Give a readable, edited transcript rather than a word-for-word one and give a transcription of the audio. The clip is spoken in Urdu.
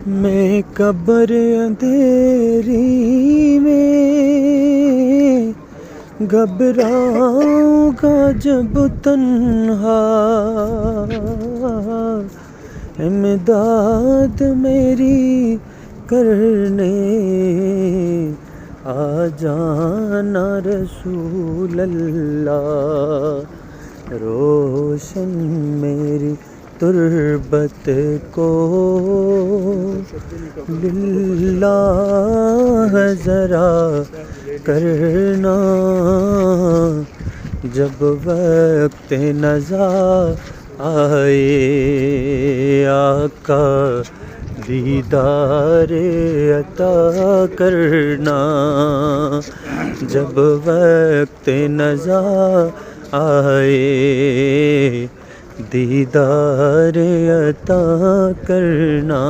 میں قبر اندھیری میں گھبراؤں گا جب تنہا، امداد میری کرنے آ جانا رسول اللہ، روشن میری تربت کو للہ ذرا کرنا، جب وقت نزا آئے آقا دیدار عطا کرنا، جب وقت نزا آئے دیدار عطا کرنا۔